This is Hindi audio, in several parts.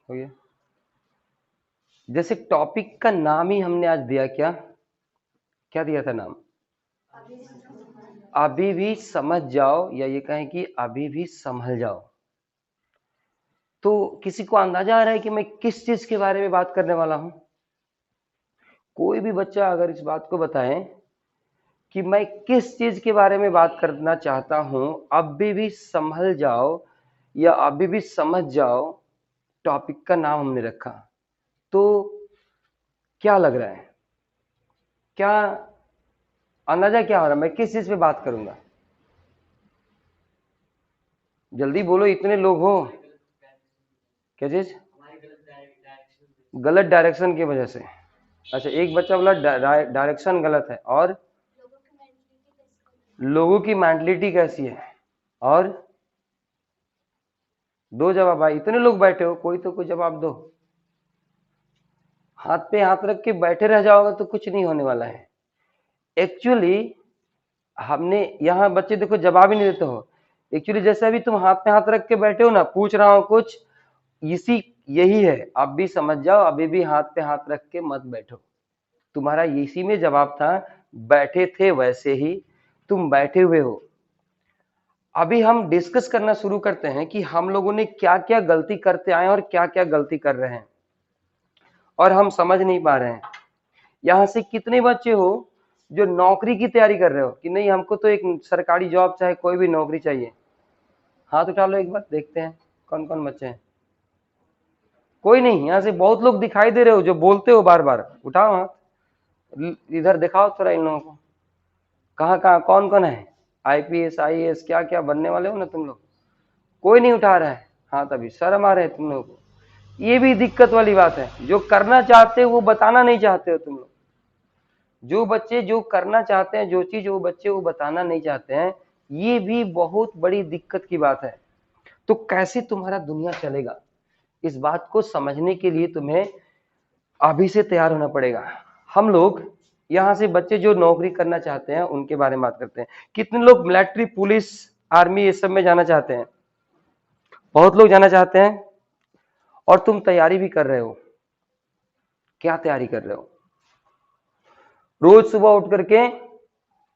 हो गया। जैसे टॉपिक का नाम ही हमने आज दिया, क्या क्या दिया था नाम? अभी भी समझ जाओ, या ये कहें कि अभी भी संभल जाओ। तो किसी को अंदाजा आ रहा है कि मैं किस चीज के बारे में बात करने वाला हूं? कोई भी बच्चा अगर इस बात को बताए कि मैं किस चीज के बारे में बात करना चाहता हूं, अभी भी संभल जाओ या अभी भी समझ जाओ, टॉपिक का नाम हमने रखा। तो क्या लग रहा है, क्या अंदाजा क्या हो रहा है मैं किस चीज पे बात करूंगा? जल्दी बोलो, इतने लोग हो। क्या चीज? गलत डायरेक्शन की वजह से। अच्छा, एक बच्चा बोला डायरेक्शन गलत है, और लोगों की मेंटलिटी कैसी है, और दो जवाब भाई। इतने लोग बैठे हो, कोई तो कोई जवाब दो। हाथ पे हाथ रख के बैठे रह जाओगे तो कुछ नहीं होने वाला है। एक्चुअली हमने यहाँ बच्चे देखो जवाब ही नहीं देते हो। एक्चुअली जैसे अभी तुम हाथ पे हाथ रख के बैठे हो ना, पूछ रहा हूँ कुछ, इसी यही है। आप भी समझ जाओ, अभी भी हाथ पे हाथ रख के मत बैठो। तुम्हारा इसी में जवाब था, बैठे थे वैसे ही तुम बैठे हुए हो। अभी हम डिस्कस करना शुरू करते हैं कि हम लोगों ने क्या क्या गलती करते आए और क्या क्या गलती कर रहे हैं और हम समझ नहीं पा रहे हैं। यहां से कितने बच्चे हो जो नौकरी की तैयारी कर रहे हो कि नहीं हमको तो एक सरकारी जॉब चाहे कोई भी नौकरी चाहिए? हाथ उठा लो एक बार, देखते हैं कौन कौन बच्चे हैं। कोई नहीं, यहाँ से बहुत लोग दिखाई दे रहे हो जो बोलते हो बार बार। उठाओ हाथ, इधर दिखाओ थोड़ा इन लोगों को। कहाँ कहाँ कौन कौन है? आईपीएस आईएएस क्या क्या बनने वाले हो ना तुम लोग? कोई नहीं उठा रहा है हाथ, अभी शर्म आ रहे है तुम लोगों को। ये भी दिक्कत वाली बात है, जो करना चाहते हो वो बताना नहीं चाहते हो तुम लोग। जो बच्चे जो करना चाहते हैं, जो चीज वो बच्चे वो बताना नहीं चाहते हैं, ये भी बहुत बड़ी दिक्कत की बात है। तो कैसे तुम्हारा दुनिया चलेगा, इस बात को समझने के लिए तुम्हें अभी से तैयार होना पड़ेगा। हम लोग यहाँ से बच्चे जो नौकरी करना चाहते हैं उनके बारे में बात करते हैं। कितने लोग मिलिट्री, पुलिस, आर्मी ये सब में जाना चाहते हैं? बहुत लोग जाना चाहते हैं। और तुम तैयारी भी कर रहे हो। क्या तैयारी कर रहे हो? रोज सुबह उठ करके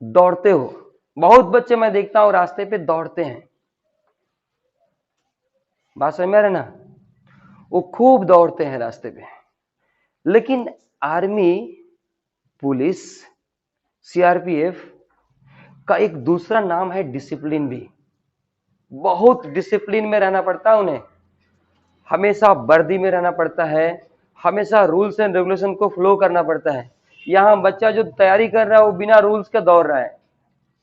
दौड़ते हो। बहुत बच्चे मैं देखता हूं रास्ते पे दौड़ते हैं। बात समझ में आ रहा है ना? वो खूब दौड़ते हैं रास्ते पे। लेकिन आर्मी, पुलिस, सीआरपीएफ का एक दूसरा नाम है डिसिप्लिन भी। बहुत डिसिप्लिन में रहना पड़ता है उन्हें, हमेशा वर्दी में रहना पड़ता है, हमेशा रूल्स एंड रेगुलेशन को फॉलो करना पड़ता है। यहाँ बच्चा जो तैयारी कर रहा है वो बिना रूल्स के दौड़ रहा है,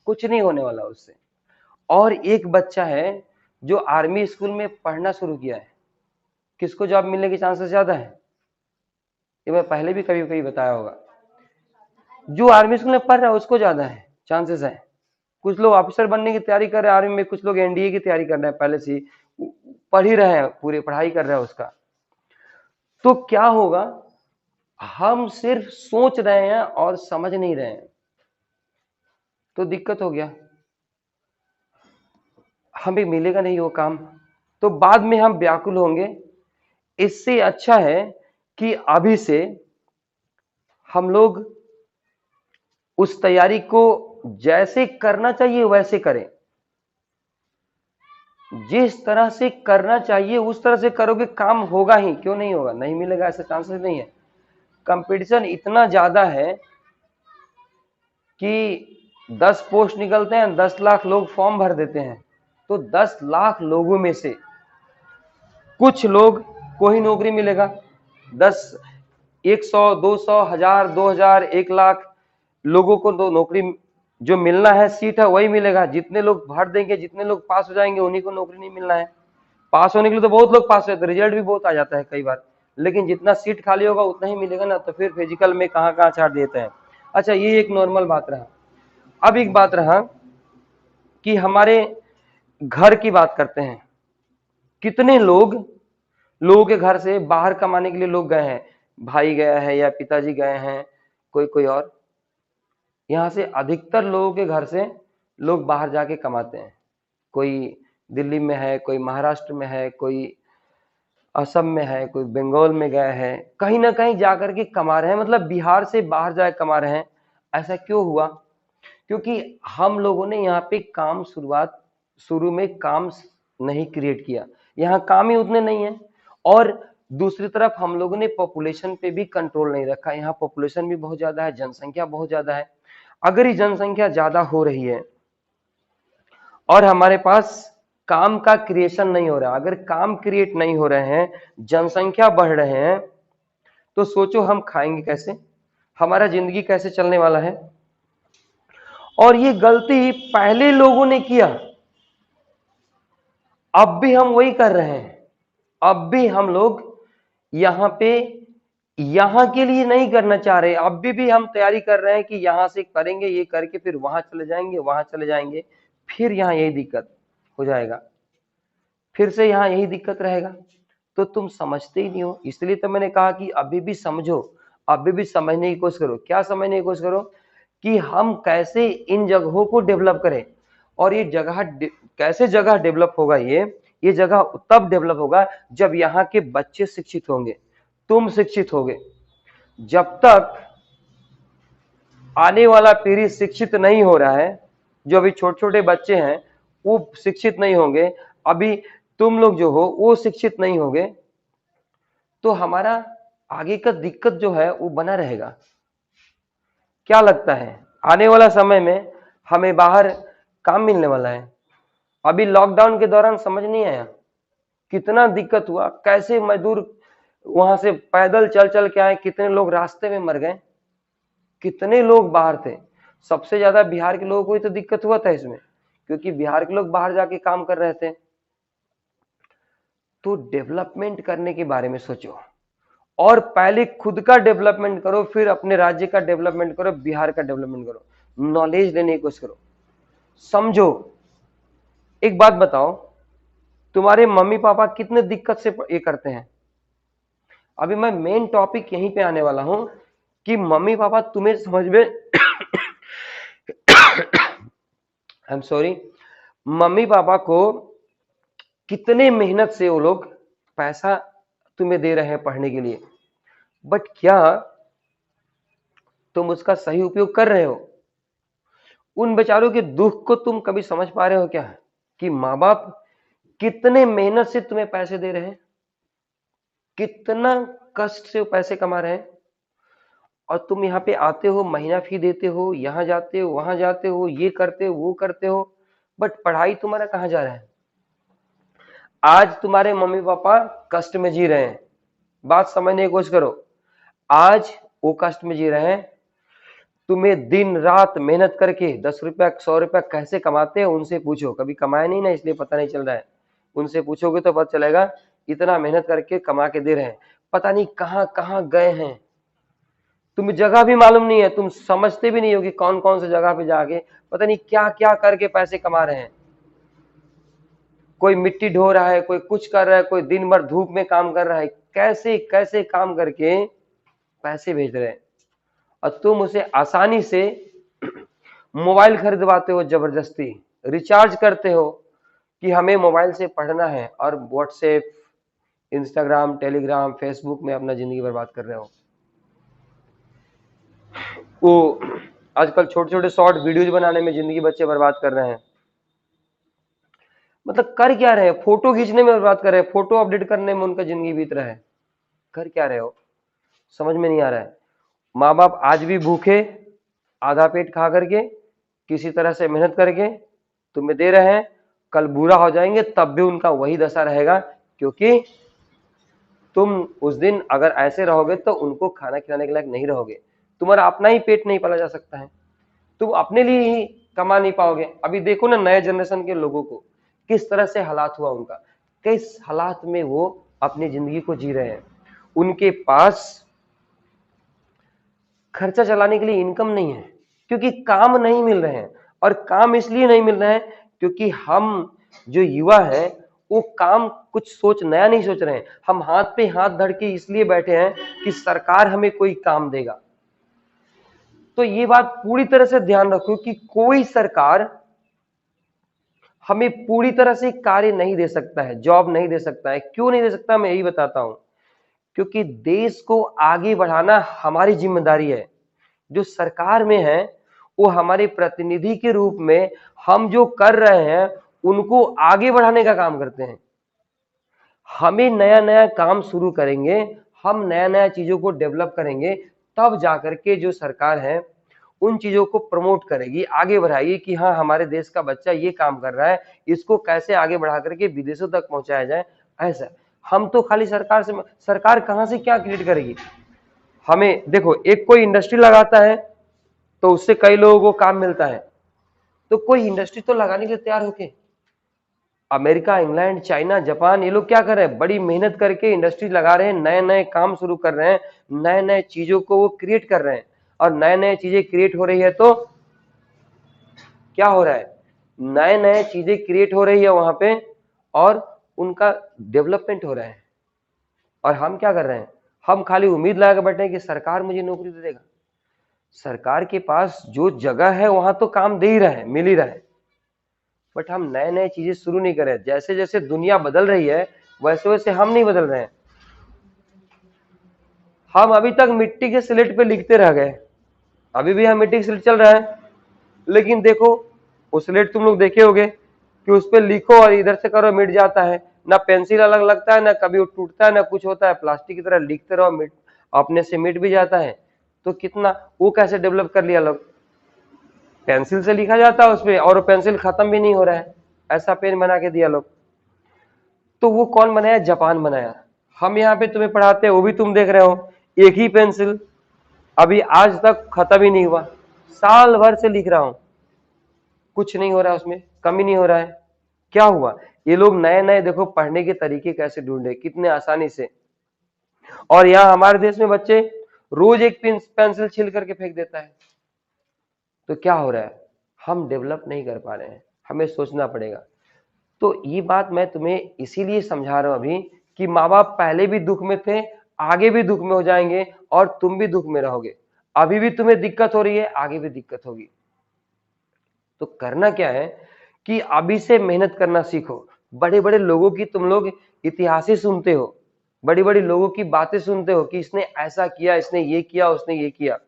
कुछ नहीं होने वाला उससे। और एक बच्चा है जो आर्मी स्कूल में पढ़ना शुरू किया है, किसको जॉब मिलने के चांसेस ज्यादा है? ये मैं पहले भी कभी कभी बताया होगा। जो आर्मी स्कूल में पढ़ रहा है उसको ज्यादा है चांसेस है। कुछ लोग ऑफिसर बनने की तैयारी कर रहे हैं आर्मी में, कुछ लोग एनडीए की तैयारी कर रहे हैं, पहले से पढ़ ही रहे हैं, पूरी पढ़ाई कर रहे हैं उसका। तो क्या होगा, हम सिर्फ सोच रहे हैं और समझ नहीं रहे हैं, तो दिक्कत हो गया, हमें मिलेगा नहीं वो काम, तो बाद में हम व्याकुल होंगे। इससे अच्छा है कि अभी से हम लोग उस तैयारी को जैसे करना चाहिए वैसे करें। जिस तरह से करना चाहिए उस तरह से करोगे, काम होगा ही, क्यों नहीं होगा? नहीं मिलेगा ऐसा चांसेस नहीं है। कंपटीशन इतना ज्यादा है कि 10 पोस्ट निकलते हैं, 10 लाख लोग फॉर्म भर देते हैं, तो 10 लाख लोगों में से कुछ लोग को ही नौकरी मिलेगा। 10, 100, 200, 1000, 2000, 1 लाख लोगों को तो नौकरी जो मिलना है, सीट है वही मिलेगा। जितने लोग भर देंगे, जितने लोग पास हो जाएंगे, उन्हीं को नौकरी नहीं मिलना है। पास होने के लिए तो बहुत लोग पास होते हैं, रिजल्ट भी बहुत आ जाता है कई बार, लेकिन जितना सीट खाली होगा उतना ही मिलेगा ना, तो फिर फिजिकल में कहाँ कहाँ छाट देते हैं। अच्छा, ये एक नॉर्मल बात रहा। अब एक बात रहा कि हमारे घर की बात करते हैं। कितने लोग, लोगों के घर से बाहर कमाने के लिए लोग गए हैं, भाई गया है या पिताजी गए हैं, कोई कोई और। यहाँ से अधिकतर लोगों के घर से लोग बाहर जाके कमाते हैं। कोई दिल्ली में है, कोई महाराष्ट्र में है, कोई असम में है, कोई बंगाल में गया है, कहीं ना कहीं जाकर के कमा रहे हैं, मतलब बिहार से बाहर जाकर कमा रहे हैं। ऐसा क्यों हुआ? क्योंकि हम लोगों ने यहाँ पे काम शुरू में काम नहीं क्रिएट किया, यहाँ काम ही उतने नहीं है। और दूसरी तरफ हम लोगों ने पॉपुलेशन पे भी कंट्रोल नहीं रखा, यहाँ पॉपुलेशन भी बहुत ज्यादा है, जनसंख्या बहुत ज्यादा है। अगर ये जनसंख्या ज्यादा हो रही है और हमारे पास काम का क्रिएशन नहीं हो रहा, अगर काम क्रिएट नहीं हो रहे हैं, जनसंख्या बढ़ रहे हैं, तो सोचो हम खाएंगे कैसे, हमारा जिंदगी कैसे चलने वाला है। और ये गलती पहले लोगों ने किया, अब भी हम वही कर रहे हैं। अब भी हम लोग यहाँ पे यहाँ के लिए नहीं करना चाह रहे, अब भी हम तैयारी कर रहे हैं कि यहां से करेंगे, ये करके फिर वहां चले जाएंगे, वहां चले जाएंगे, फिर यहाँ यही दिक्कत हो जाएगा, फिर से यहाँ यही दिक्कत रहेगा। तो तुम समझते ही नहीं हो, इसलिए तो मैंने कहा कि अभी भी समझो, अभी भी समझने की कोशिश करो। क्या समझने की कोशिश करो? कि हम कैसे इन जगहों को डेवलप करें। और ये जगह कैसे जगह डेवलप होगा, ये जगह तब डेवलप होगा जब यहाँ के बच्चे शिक्षित होंगे, तुम शिक्षित होगे। जब तक आने वाला पीढ़ी शिक्षित नहीं हो रहा है, जो अभी छोटे छोटे बच्चे हैं वो शिक्षित नहीं होंगे, अभी तुम लोग जो हो वो शिक्षित नहीं होगे, तो हमारा आगे का दिक्कत जो है वो बना रहेगा। क्या लगता है आने वाला समय में हमें बाहर काम मिलने वाला है? अभी लॉकडाउन के दौरान समझ नहीं आया कितना दिक्कत हुआ, कैसे मजदूर वहां से पैदल चल चल के आए, कितने लोग रास्ते में मर गए, कितने लोग बाहर थे। सबसे ज्यादा बिहार के लोगों को ही तो दिक्कत हुआ था इसमें, क्योंकि बिहार के लोग बाहर जाके काम कर रहे थे। तो डेवलपमेंट करने के बारे में सोचो, और पहले खुद का डेवलपमेंट करो, फिर अपने राज्य का डेवलपमेंट करो, बिहार का डेवलपमेंट करो, नॉलेज लेने की कोशिश करो, समझो। एक बात बताओ, तुम्हारे मम्मी पापा कितने दिक्कत से ये करते हैं? अभी मैं मेन टॉपिक यहीं पे आने वाला हूं कि मम्मी पापा तुम्हें समझ में I am sorry, mummy papa को कितने मेहनत से वो लोग पैसा तुम्हें दे रहे हैं पढ़ने के लिए, बट क्या तुम उसका सही उपयोग कर रहे हो? उन बेचारों के दुख को तुम कभी समझ पा रहे हो क्या, कि माँ बाप कितने मेहनत से तुम्हें पैसे दे रहे हैं, कितना कष्ट से वो पैसे कमा रहे हैं, और तुम यहाँ पे आते हो, महीना फी देते हो, यहाँ जाते हो, वहां जाते हो, ये करते हो, वो करते हो, बट पढ़ाई तुम्हारा कहाँ जा रहा है? आज तुम्हारे मम्मी पापा कष्ट में जी रहे हैं, बात समझने की कोशिश करो। आज वो कष्ट में जी रहे हैं, तुम्हें दिन रात मेहनत करके 10 रुपया 100 रुपया कैसे कमाते हैं उनसे पूछो, कभी कमाया नहीं ना इसलिए पता नहीं चल रहा है, उनसे पूछोगे तो पता चलेगा इतना मेहनत करके कमा के दे रहे हैं, पता नहीं कहाँ कहाँ गए हैं, तुम्हें जगह भी मालूम नहीं है, तुम समझते भी नहीं हो कि कौन कौन सी जगह पे जाके पता नहीं क्या क्या करके पैसे कमा रहे हैं। कोई मिट्टी ढो रहा है, कोई कुछ कर रहा है, कोई दिन भर धूप में काम कर रहा है, कैसे कैसे काम करके पैसे भेज रहे हैं, और तुम उसे आसानी से मोबाइल खरीदवाते हो, जबरदस्ती रिचार्ज करते हो कि हमें मोबाइल से पढ़ना है, और व्हाट्सएप, इंस्टाग्राम, टेलीग्राम, फेसबुक में अपना जिंदगी बर्बाद कर रहे हो। वो आजकल छोटे छोटे शॉर्ट वीडियोज बनाने में जिंदगी बच्चे बर्बाद कर रहे हैं। मतलब कर क्या रहे हैं? फोटो खींचने में बर्बाद कर रहे हैं, फोटो अपडेट करने में उनका जिंदगी बीत रहा है। कर क्या रहे हो? समझ में नहीं आ रहा है। माँ बाप आज भी भूखे आधा पेट खा करके किसी तरह से मेहनत करके तुम्हें दे रहे हैं, कल बुरा हो जाएंगे तब भी उनका वही दशा रहेगा, क्योंकि तुम उस दिन अगर ऐसे रहोगे तो उनको खाना खिलाने के लायक नहीं रहोगे, तुम्हारा अपना ही पेट नहीं पाला जा सकता है, तुम अपने लिए ही कमा नहीं पाओगे। अभी देखो ना नए जनरेशन के लोगों को किस तरह से हालात हुआ उनका, किस हालात में वो अपनी जिंदगी को जी रहे हैं। उनके पास खर्चा चलाने के लिए इनकम नहीं है, क्योंकि काम नहीं मिल रहे हैं, और काम इसलिए नहीं मिल रहे हैं क्योंकि हम जो युवा है वो काम कुछ नया नहीं सोच रहे हैं। हम हाथ पे हाथ धर के इसलिए बैठे हैं कि सरकार हमें कोई काम देगा। तो ये बात पूरी तरह से ध्यान रखो कि कोई सरकार हमें पूरी तरह से कार्य नहीं दे सकता है, जॉब नहीं दे सकता है। क्यों नहीं दे सकता, मैं यही बताता हूं। क्योंकि देश को आगे बढ़ाना हमारी जिम्मेदारी है। जो सरकार में है वो हमारे प्रतिनिधि के रूप में हम जो कर रहे हैं उनको आगे बढ़ाने का काम करते हैं। हमें नया नया काम शुरू करेंगे, हम नया नया चीजों को डेवलप करेंगे, तब जाकर के जो सरकार है उन चीजों को प्रमोट करेगी, आगे बढ़ाएगी कि हाँ हमारे देश का बच्चा ये काम कर रहा है, इसको कैसे आगे बढ़ा करके विदेशों तक पहुंचाया जाए। ऐसा हम तो खाली सरकार कहां से क्या क्रिएट करेगी। हमें देखो, एक कोई इंडस्ट्री लगाता है तो उससे कई लोगों को काम मिलता है, तो कोई इंडस्ट्री तो लगाने के लिए तैयार होके अमेरिका, इंग्लैंड, चाइना, जापान, ये लोग क्या कर रहे हैं, बड़ी मेहनत करके इंडस्ट्री लगा रहे हैं, नए नए काम शुरू कर रहे हैं, नए नए चीजों को वो क्रिएट कर रहे हैं। और नए नए चीजें क्रिएट हो रही है तो क्या हो रहा है, नए नए चीजें क्रिएट हो रही है वहां पे और उनका डेवलपमेंट हो रहा है। और हम क्या कर रहे हैं, हम खाली उम्मीद लगा के बैठे हैं कि सरकार मुझे नौकरी दे देगा। सरकार के पास जो जगह है वहां तो काम दे ही रहा है, मिल ही रहा है, बट हम नए नए चीजें शुरू नहीं कर रहे। जैसे जैसे दुनिया बदल रही है वैसे वैसे हम नहीं बदल रहे हैं। हम अभी तक मिट्टी के स्लेट पे लिखते रह गए, अभी भी हम मिट्टी के स्लेट चल रहा है। लेकिन देखो, वो स्लेट तुम लोग देखे होगे कि उस पर लिखो और इधर से करो मिट जाता है, ना पेंसिल अलग लगता है, ना कभी वो टूटता है, ना कुछ होता है, प्लास्टिक की तरह लिखते रहो, मिट अपने से मिट भी जाता है। तो कितना वो कैसे डेवलप कर लिया लोग, पेंसिल से लिखा जाता है उसपे और पेंसिल खत्म भी नहीं हो रहा है, ऐसा पेन बना के दिया लोग। तो वो कौन बनाया, जापान बनाया। हम यहाँ पे तुम्हें पढ़ाते हैं वो भी तुम देख रहे हो, एक ही पेंसिल अभी आज तक खत्म ही नहीं हुआ, साल भर से लिख रहा हूं, कुछ नहीं हो रहा, उसमें कमी नहीं हो रहा है। क्या हुआ, ये लोग नए नए देखो पढ़ने के तरीके कैसे ढूंढे, कितने आसानी से। और यहाँ हमारे देश में बच्चे रोज एक पेंसिल छील करके फेंक देता है। तो क्या हो रहा है, हम डेवलप नहीं कर पा रहे हैं, हमें सोचना पड़ेगा। तो ये बात मैं तुम्हें इसीलिए समझा रहा हूं अभी कि माँ बाप पहले भी दुख में थे, आगे भी दुख में हो जाएंगे और तुम भी दुख में रहोगे। अभी भी तुम्हें दिक्कत हो रही है, आगे भी दिक्कत होगी। तो करना क्या है कि अभी से मेहनत करना सीखो। बड़े बड़े लोगों की तुम लोग इतिहास सुनते हो, बड़ी बड़ी लोगों की बातें सुनते हो कि इसने ऐसा किया, इसने ये किया, उसने ये किया,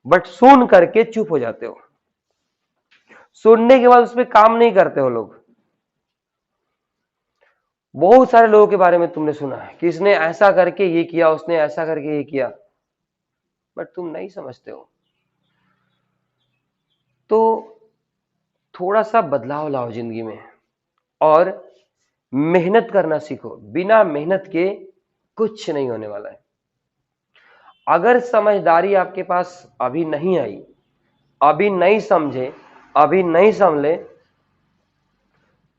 बट सुन करके चुप हो जाते हो। सुनने के बाद उस पर काम नहीं करते हो लोग। बहुत सारे लोगों के बारे में तुमने सुना है कि इसने ऐसा करके ये किया, उसने ऐसा करके ये किया, बट तुम नहीं समझते हो। तो थोड़ा सा बदलाव लाओ जिंदगी में और मेहनत करना सीखो। बिना मेहनत के कुछ नहीं होने वाला है। अगर समझदारी आपके पास अभी नहीं आई, अभी नहीं समझे, अभी नहीं समझे,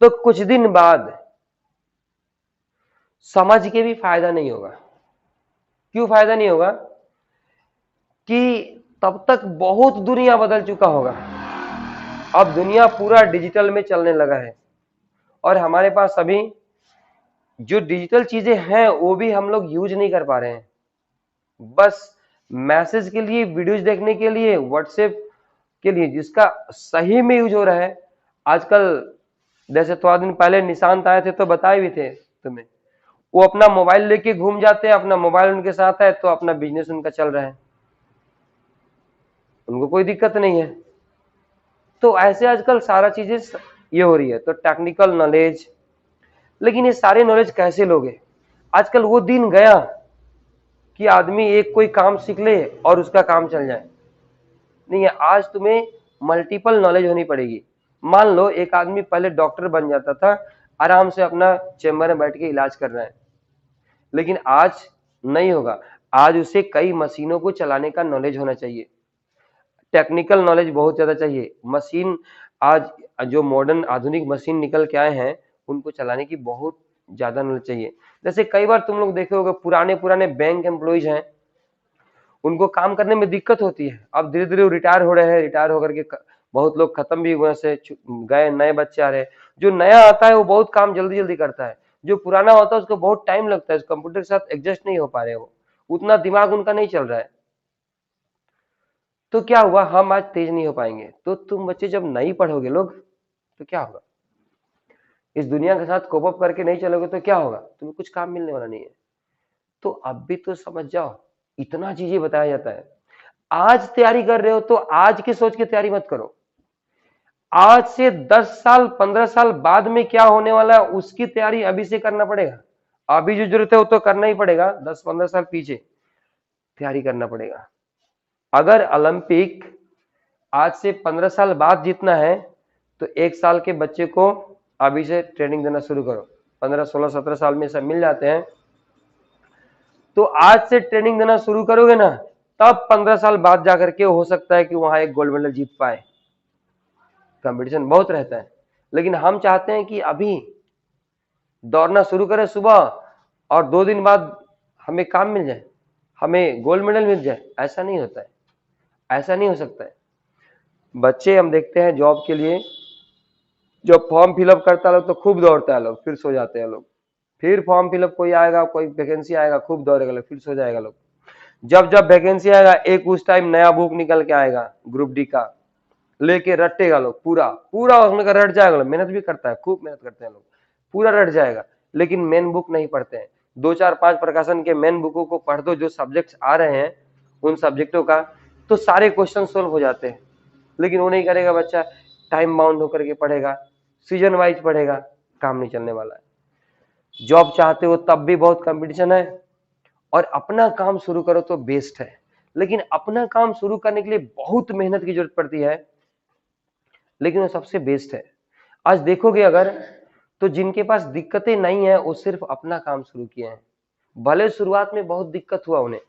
तो कुछ दिन बाद समझ के भी फायदा नहीं होगा। क्यों फायदा नहीं होगा, कि तब तक बहुत दुनिया बदल चुका होगा। अब दुनिया पूरा डिजिटल में चलने लगा है और हमारे पास अभी जो डिजिटल चीजें हैं वो भी हम लोग यूज नहीं कर पा रहे हैं। बस मैसेज के लिए, वीडियोज देखने के लिए, व्हाट्सएप के लिए, जिसका सही में यूज हो रहा है आजकल। जैसे थोड़ा दिन पहले निशांत आए थे तो बताए भी थे तुम्हें, वो अपना मोबाइल लेके घूम जाते हैं, अपना मोबाइल उनके साथ है तो अपना बिजनेस उनका चल रहा है, उनको कोई दिक्कत नहीं है। तो ऐसे आजकल सारा चीजें ये हो रही है। तो टेक्निकल नॉलेज, लेकिन ये सारे नॉलेज कैसे लोगे। आजकल वो दिन गया कि आदमी एक कोई काम सीख ले और उसका काम चल जाए, नहीं है। आज तुम्हें मल्टीपल नॉलेज होनी पड़ेगी। मान लो एक आदमी पहले डॉक्टर बन जाता था, आराम से अपना चेम्बर में बैठ के इलाज कर रहा है, लेकिन आज नहीं होगा। आज उसे कई मशीनों को चलाने का नॉलेज होना चाहिए, टेक्निकल नॉलेज बहुत ज्यादा चाहिए। मशीन आज जो मॉडर्न आधुनिक मशीन निकल के आए हैं उनको चलाने की बहुत ज्यादा नॉलेज चाहिए। जैसे कई बार तुम लोग देखे होगे, पुराने पुराने बैंक एम्प्लॉइज हैं, उनको काम करने में दिक्कत होती है। अब धीरे धीरे रिटायर हो रहे हैं, रिटायर होकर के बहुत लोग खत्म भी हुए से गए, नए बच्चे आ रहे हैं। जो नया आता है वो बहुत काम जल्दी जल्दी करता है, जो पुराना होता है उसको बहुत टाइम लगता है, कंप्यूटर के साथ एडजस्ट नहीं हो पा रहे, वो उतना दिमाग उनका नहीं चल रहा है। तो क्या हुआ, हम आज तेज नहीं हो पाएंगे। तो तुम बच्चे जब नहीं पढ़ोगे लोग तो क्या होगा? इस दुनिया के साथ कोप अप करके नहीं चलोगे तो क्या होगा? तुम्हें कुछ काम मिलने वाला नहीं है। तो अब भी तो समझ जाओ, इतना चीजें बताया जाता है। आज तैयारी कर रहे हो तो आज की सोच की तैयारी मत करो। आज से 10 साल 15 साल बाद में क्या होने वाला है उसकी तैयारी अभी से करना पड़ेगा। अभी जो जरूरत है वो तो करना ही पड़ेगा, 10-15 साल पीछे तैयारी करना पड़ेगा। अगर ओलंपिक आज से 15 साल बाद जीतना है तो 1 साल के बच्चे को अभी से ट्रेनिंग देना शुरू करो। 15, 16, 17 साल में सब मिल जाते हैं तो आज से ट्रेनिंग देना शुरू करोगे ना, तब 15 साल बाद जाकर के हो सकता है कि वहां एक गोल्ड मेडल जीत पाए। कंपटीशन बहुत रहता है, लेकिन हम चाहते हैं कि अभी दौड़ना शुरू करें सुबह और 2 दिन बाद हमें काम मिल जाए, हमें गोल्ड मेडल मिल जाए। ऐसा नहीं होता है, ऐसा नहीं हो सकता है। बच्चे हम देखते हैं जॉब के लिए जब फॉर्म फिलअप करता है लोग तो खूब दौड़ता है लोग, फिर सो जाते हैं लोग। फिर फॉर्म फिलअप कोई आएगा, कोई वैकेंसी आएगा, खूब दौड़ेगा लोग, फिर सो जाएगा लोग। जब जब वैकेंसी आएगा एक उस टाइम नया बुक निकल के आएगा ग्रुप डी का, लेके रटेगा लोग, पूरा पूरा उसमें का रट जाएगा लोग। मेहनत भी करता है, खूब मेहनत करते हैं लोग, पूरा रट जाएगा, लेकिन मेन बुक नहीं पढ़ते हैं। 2-4-5 प्रकाशन के मेन बुकों को पढ़ दो, जो सब्जेक्ट्स आ रहे हैं उन सब्जेक्टों का, तो सारे क्वेश्चन सोल्व हो जाते हैं। लेकिन वो नहीं करेगा बच्चा, टाइम बाउंड होकर के पढ़ेगा, सीजन वाइज पढ़ेगा, काम नहीं चलने वाला है। जॉब चाहते हो तब भी बहुत कंपटीशन है, और अपना काम शुरू करो तो बेस्ट है। लेकिन अपना काम शुरू करने के लिए बहुत मेहनत की जरूरत पड़ती है, लेकिन वो सबसे बेस्ट है। आज देखोगे अगर, तो जिनके पास दिक्कतें नहीं है वो सिर्फ अपना काम शुरू किए हैं। भले शुरुआत में बहुत दिक्कत हुआ उन्हें,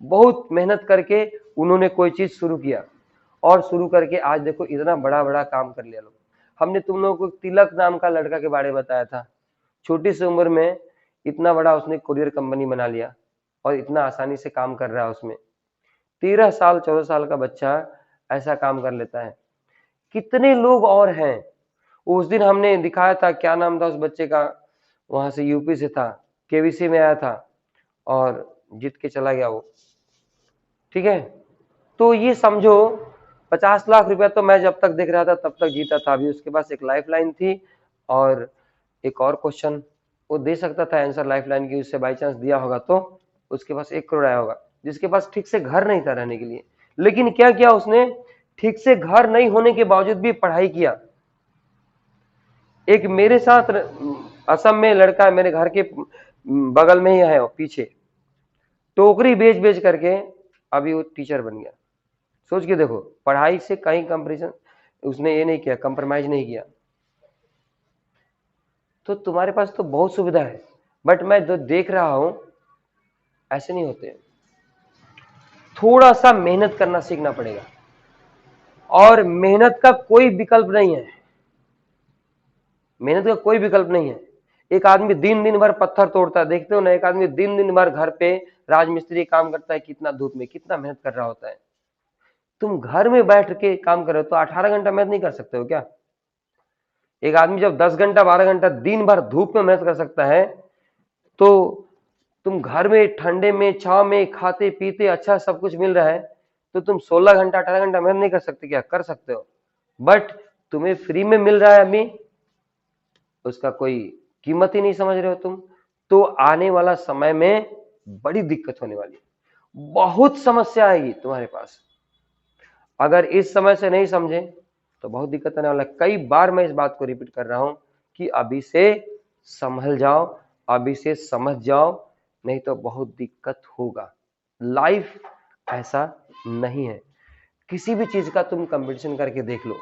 बहुत मेहनत करके उन्होंने कोई चीज शुरू किया, और शुरू करके आज देखो इतना बड़ा बड़ा काम कर लिया लोग। हमने तुम लोगों को तिलक नाम का लड़का के बारे में बताया था, छोटी सी उम्र में इतना बड़ा उसने कुरियर कंपनी बना लिया और इतना आसानी से काम कर रहा है उसमें। 13 साल 14 साल का बच्चा ऐसा काम कर लेता है। कितने लोग और हैं। उस दिन हमने दिखाया था, क्या नाम था उस बच्चे का, वहां से यूपी से था, केवीसी में आया था और जीत के चला गया वो। ठीक है, तो ये समझो 50 लाख रुपया तो मैं जब तक देख रहा था तब तक जीता था। अभी उसके पास एक लाइफ लाइन थी और एक और क्वेश्चन वो दे सकता था आंसर लाइफ लाइन की, उससे बाई चांस दिया होगा तो उसके पास 1 करोड़ आया होगा। जिसके पास ठीक से घर नहीं था रहने के लिए, लेकिन क्या किया उसने, ठीक से घर नहीं होने के बावजूद भी पढ़ाई किया। एक मेरे साथ असम में लड़का है, मेरे घर के बगल में ही है, वो पीछे टोकरी बेच बेच करके अभी वो टीचर बन गया। सोच के देखो, पढ़ाई से कहीं कंपैरिजन उसने ये नहीं किया, कंप्रोमाइज नहीं किया। तो तुम्हारे पास तो बहुत सुविधा है, बट मैं जो देख रहा हूं ऐसे नहीं होते। थोड़ा सा मेहनत करना सीखना पड़ेगा, और मेहनत का कोई विकल्प नहीं है। मेहनत का कोई विकल्प नहीं है। एक आदमी दिन दिन भर पत्थर तोड़ता है, देखते हो ना, एक आदमी दिन दिन भर घर पे राजमिस्त्री काम करता है, कितना धूप में कितना मेहनत कर रहा होता है। तुम घर में बैठ के काम कर रहे हो तो 18 घंटा मेहनत नहीं कर सकते हो क्या? एक आदमी जब 10 घंटा 12 घंटा दिन भर धूप में मेहनत कर सकता है, तो तुम घर में ठंडे में छाव में खाते पीते अच्छा सब कुछ मिल रहा है, तो तुम 16 घंटा 18 घंटा मेहनत नहीं कर सकते क्या? कर सकते हो, बट तुम्हें फ्री में मिल रहा है अभी, उसका कोई कीमत ही नहीं समझ रहे हो तुम। तो आने वाला समय में बड़ी दिक्कत होने वाली है, बहुत समस्या आएगी तुम्हारे पास। अगर इस समय से नहीं समझे तो बहुत दिक्कत आने वाला है। कई बार मैं इस बात को रिपीट कर रहा हूं कि अभी से संभल जाओ, अभी से समझ जाओ, नहीं तो बहुत दिक्कत होगा। लाइफ ऐसा नहीं है। किसी भी चीज का तुम कंपटीशन करके देख लो,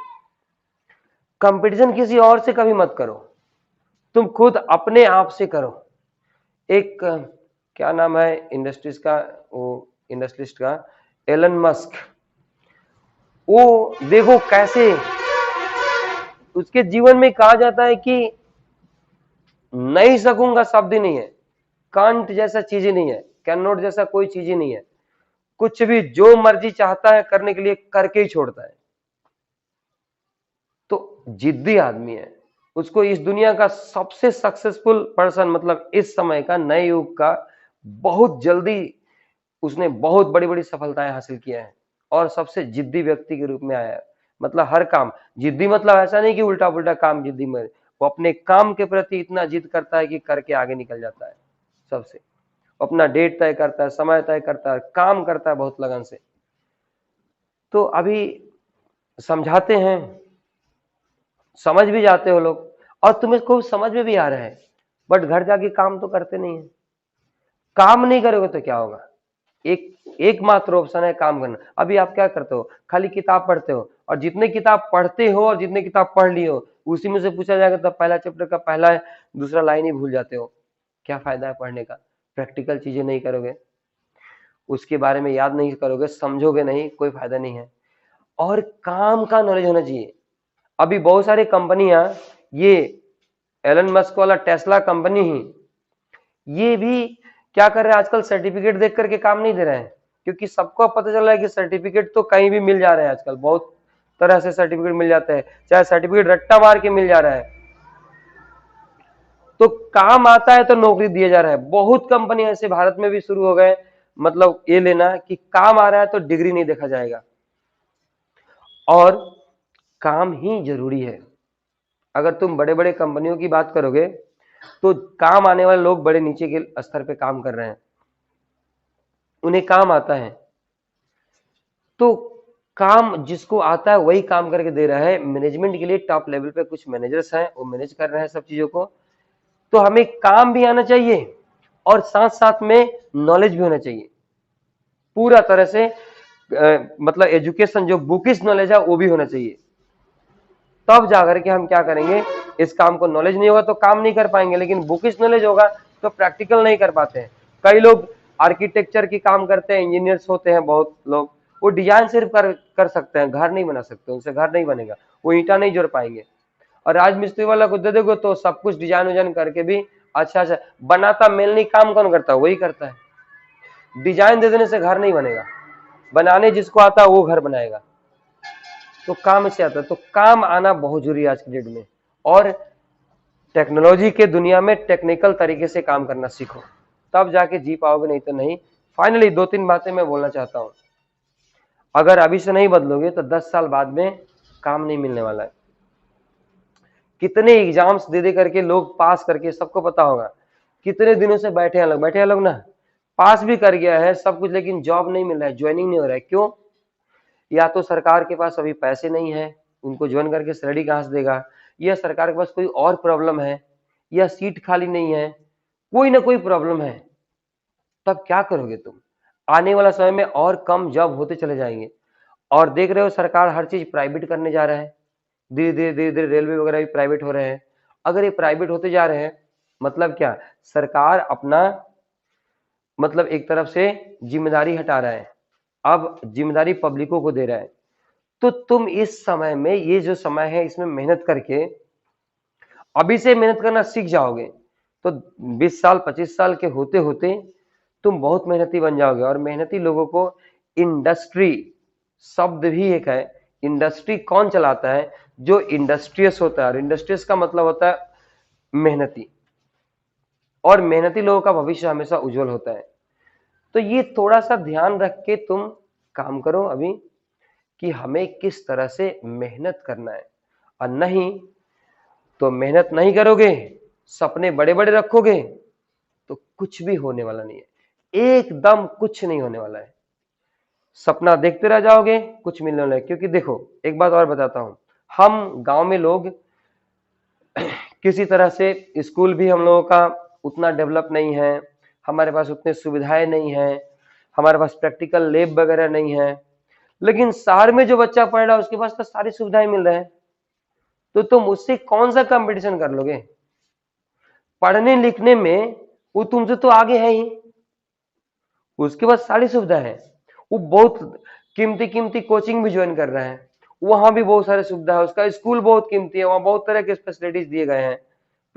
कंपटीशन किसी और से कभी मत करो, तुम खुद अपने आप से करो। एक क्या नाम है इंडस्ट्रीज का, वो इंडस्ट्रिस्ट का, एलन मस्क, वो देखो कैसे उसके जीवन में कहा जाता है कि नहीं सकूंगा शब्द ही नहीं है, कांट जैसा चीज ही नहीं है, कैन नॉट जैसा कोई चीज ही नहीं है। कुछ भी जो मर्जी चाहता है करने के लिए करके ही छोड़ता है। तो जिद्दी आदमी है, उसको इस दुनिया का सबसे सक्सेसफुल पर्सन, मतलब इस समय का नए युग का, बहुत जल्दी उसने बहुत बड़ी बड़ी सफलताएं हासिल किया है और सबसे जिद्दी व्यक्ति के रूप में आया है। मतलब हर काम जिद्दी, मतलब ऐसा नहीं कि उल्टा पुल्टा काम जिद्दी में, वो अपने काम के प्रति इतना जिद करता है कि करके आगे निकल जाता है सबसे, अपना डेट तय करता है, समय तय करता है, काम करता है बहुत लगन से। तो अभी समझाते हैं, समझ भी जाते हो लोग, और तुम्हें खूब समझ में भी आ रहा है, बट घर जाके काम तो करते नहीं है। काम नहीं करोगे तो क्या होगा? एकमात्र ऑप्शन है काम करना। अभी आप क्या करते हो? खाली किताब पढ़ते हो, और जितने किताब पढ़ते हो और जितने किताब पढ़ लिए हो, उसी में से पूछा जाएगा तो पहला चैप्टर का पहला दूसरा लाइन ही भूल जाते हो। क्या फायदा है पढ़ने का? प्रैक्टिकल चीजें नहीं करोगे, उसके बारे में याद नहीं करोगे, समझोगे नहीं, कोई फायदा नहीं है। और काम का नॉलेज होना चाहिए। अभी बहुत सारी कंपनियां, ये एलन मस्क वाला टेस्ला कंपनी ही, ये भी क्या कर रहे हैं आजकल, सर्टिफिकेट देख करके काम नहीं दे रहे हैं, क्योंकि सबको पता चल रहा है कि सर्टिफिकेट तो कहीं भी मिल जा रहे हैं आजकल, बहुत तरह से सर्टिफिकेट मिल जाते हैं, चाहे सर्टिफिकेट रट्टा मार के मिल जा रहा है, तो काम आता है तो नौकरी दिया जा रहा है। बहुत कंपनी ऐसे भारत में भी शुरू हो गए, मतलब ये लेना कि काम आ रहा है तो डिग्री नहीं देखा जाएगा, और काम ही जरूरी है। अगर तुम बड़े बड़े कंपनियों की बात करोगे तो काम आने वाले लोग बड़े नीचे के स्तर पे काम कर रहे हैं, उन्हें काम आता है, तो काम जिसको आता है वही काम करके दे रहा है। मैनेजमेंट के लिए टॉप लेवल पे कुछ मैनेजर्स हैं, वो मैनेज कर रहे हैं सब चीजों को। तो हमें काम भी आना चाहिए और साथ साथ में नॉलेज भी होना चाहिए पूरा तरह से, मतलब एजुकेशन जो बुकिश नॉलेज है वो भी होना चाहिए, तब जाकर के हम क्या करेंगे, इस काम को नॉलेज नहीं होगा तो काम नहीं कर पाएंगे, लेकिन बुकिश नॉलेज होगा तो प्रैक्टिकल नहीं कर पाते हैं। कई लोग आर्किटेक्चर की काम करते हैं, इंजीनियर्स होते हैं बहुत लोग, वो डिजाइन सिर्फ कर सकते हैं, घर नहीं बना सकते, उनसे घर नहीं बनेगा, वो ईंटा नहीं जोड़ पाएंगे। और राजमिस्त्री वाला को दे दोगे तो सब कुछ डिजाइन विजाइन करके भी अच्छा अच्छा बनाता, मेनली काम कौन करता है? वही करता है। डिजाइन दे देने से घर नहीं बनेगा, बनाने जिसको आता है वो घर बनाएगा। तो काम से आता है, तो काम आना बहुत जरूरी है आज की डेट में। और टेक्नोलॉजी के दुनिया में टेक्निकल तरीके से काम करना सीखो, तब जाके जी पाओगे, नहीं तो नहीं। फाइनली 2-3 बातें मैं बोलना चाहता हूं, अगर अभी से नहीं बदलोगे तो 10 साल बाद में काम नहीं मिलने वाला है। कितने एग्जाम्स दे करके लोग पास करके, सबको पता होगा, कितने दिनों से बैठे हैं लोग ना, पास भी कर गया है सब कुछ, लेकिन जॉब नहीं मिल रहा है, ज्वाइनिंग नहीं हो रहा है। क्यों? या तो सरकार के पास अभी पैसे नहीं है, उनको ज्वाइन करके सैलरी कहां से देगा, या सरकार के पास कोई और प्रॉब्लम है, या सीट खाली नहीं है, कोई ना कोई प्रॉब्लम है। तब क्या करोगे तुम? आने वाला समय में और कम जॉब होते चले जाएंगे, और देख रहे हो सरकार हर चीज प्राइवेट करने जा रहा है, धीरे धीरे धीरे धीरे रेलवे वगैरह भी प्राइवेट हो रहे हैं। अगर ये प्राइवेट होते जा रहे हैं, मतलब क्या, सरकार अपना मतलब एक तरफ से जिम्मेदारी हटा रहा है, अब जिम्मेदारी पब्लिकों को दे रहा है। तो तुम इस समय में, ये जो समय है इसमें मेहनत करके, अभी से मेहनत करना सीख जाओगे तो 20 साल 25 साल के होते होते तुम बहुत मेहनती बन जाओगे। और मेहनती लोगों को इंडस्ट्री शब्द भी एक है, इंडस्ट्री कौन चलाता है? जो इंडस्ट्रियस होता है, और इंडस्ट्रियस का मतलब होता है मेहनती, और मेहनती लोगों का भविष्य हमेशा उज्जवल होता है। तो ये थोड़ा सा ध्यान रख के तुम काम करो अभी, कि हमें किस तरह से मेहनत करना है, और नहीं तो मेहनत नहीं करोगे, सपने बड़े बड़े रखोगे, तो कुछ भी होने वाला नहीं है, एकदम कुछ नहीं होने वाला है। सपना देखते रह जाओगे, कुछ मिलने वाला है। क्योंकि देखो एक बात और बताता हूं, हम गांव में लोग किसी तरह से, स्कूल भी हम लोगों का उतना डेवलप नहीं है, हमारे पास उतनी सुविधाएं नहीं है, हमारे पास प्रैक्टिकल लैब वगैरह नहीं है, लेकिन शहर में जो बच्चा पढ़ रहा है उसके पास तो सारी सुविधाएं मिल रहे हैं, तो तुम उससे कौन सा कंपटीशन कर लोगे? पढ़ने लिखने में वो तुमसे तो आगे है ही, उसके पास सारी सुविधा है, वो बहुत कीमती कीमती कोचिंग भी ज्वाइन कर रहा है, वहां भी बहुत सारी सुविधा है, उसका स्कूल बहुत कीमती है, वहां बहुत तरह के फैसिलिटीज दिए गए हैं,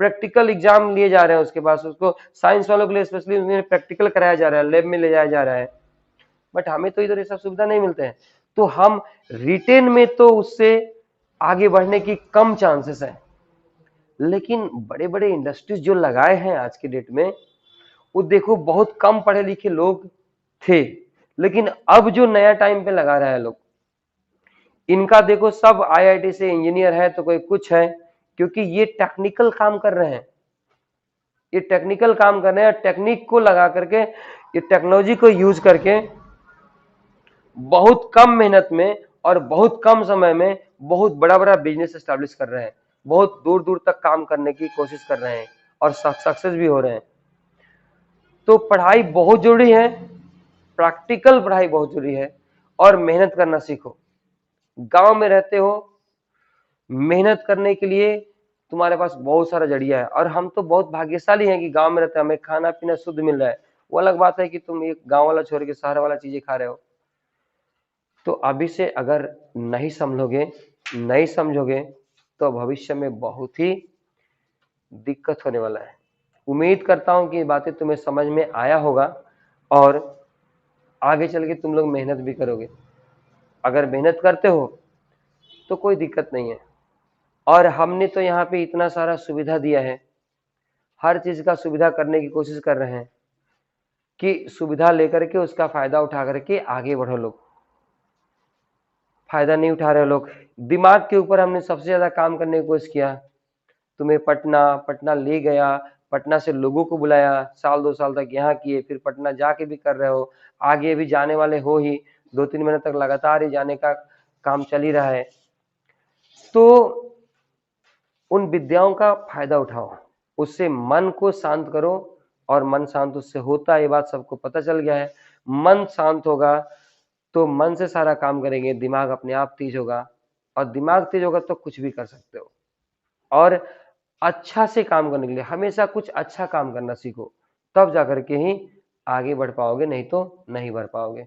प्रैक्टिकल एग्जाम लिए जा रहे हैं उसके पास, उसको साइंस वालों के लिए स्पेशली प्रैक्टिकल कराया जा रहा है, लैब में ले जाया जा रहा है। बट हमें तो इधर ये सब सुविधा नहीं मिलते हैं, तो हम रिटेन में तो उससे आगे बढ़ने की कम चांसेस है। लेकिन बड़े बड़े इंडस्ट्रीज जो लगाए हैं आज के डेट में, वो देखो बहुत कम पढ़े लिखे लोग थे, लेकिन अब जो नया टाइम पे लगा रहा है लोग, इनका देखो सब आईआईटी से इंजीनियर है तो कोई कुछ है, क्योंकि ये टेक्निकल काम कर रहे हैं, ये टेक्निकल काम कर रहे हैं, टेक्निक को लगा करके, ये टेक्नोलॉजी को यूज करके बहुत कम मेहनत में और बहुत कम समय में बहुत बड़ा बड़ा बिजनेस एस्टैब्लिश कर रहे हैं, बहुत दूर दूर तक काम करने की कोशिश कर रहे हैं और सक्सेस भी हो रहे हैं। तो पढ़ाई बहुत जरूरी है, प्रैक्टिकल पढ़ाई बहुत जरूरी है, और मेहनत करना सीखो। गांव में रहते हो, मेहनत करने के लिए तुम्हारे पास बहुत सारा जरिया है, और हम तो बहुत भाग्यशाली हैं कि गांव में रहते हैं, हमें खाना पीना शुद्ध मिल रहा है। वो अलग बात है कि तुम एक गांव वाला छोड़ के शहर वाला चीजें खा रहे हो। तो अभी से अगर नहीं संभलोगे, नहीं समझोगे, तो भविष्य में बहुत ही दिक्कत होने वाला है। उम्मीद करता हूं कि ये बातें तुम्हें समझ में आया होगा, और आगे चल के तुम लोग मेहनत भी करोगे। अगर मेहनत करते हो तो कोई दिक्कत नहीं है, और हमने तो यहाँ पे इतना सारा सुविधा दिया है, हर चीज का सुविधा करने की कोशिश कर रहे हैं कि सुविधा लेकर के उसका फायदा उठा करके आगे बढ़ो लोग। फायदा नहीं उठा रहे लोग। दिमाग के ऊपर हमने सबसे ज्यादा काम करने की कोशिश किया। तुम्हें पटना ले गया, पटना से लोगों को बुलाया, साल 2 साल तक यहाँ किए, फिर पटना जाके भी कर रहे हो, आगे भी जाने वाले हो ही, 2-3 महीने तक लगातार ही जाने का काम चल ही रहा है। तो उन विद्याओं का फायदा उठाओ, उससे मन को शांत करो, और मन शांत उससे होता है, ये बात सबको पता चल गया है। मन शांत होगा तो मन से सारा काम करेंगे, दिमाग अपने आप तेज होगा, और दिमाग तेज होगा तो कुछ भी कर सकते हो। और अच्छा से काम करने के लिए हमेशा कुछ अच्छा काम करना सीखो, तब जाकर के ही आगे बढ़ पाओगे, नहीं तो नहीं बढ़ पाओगे।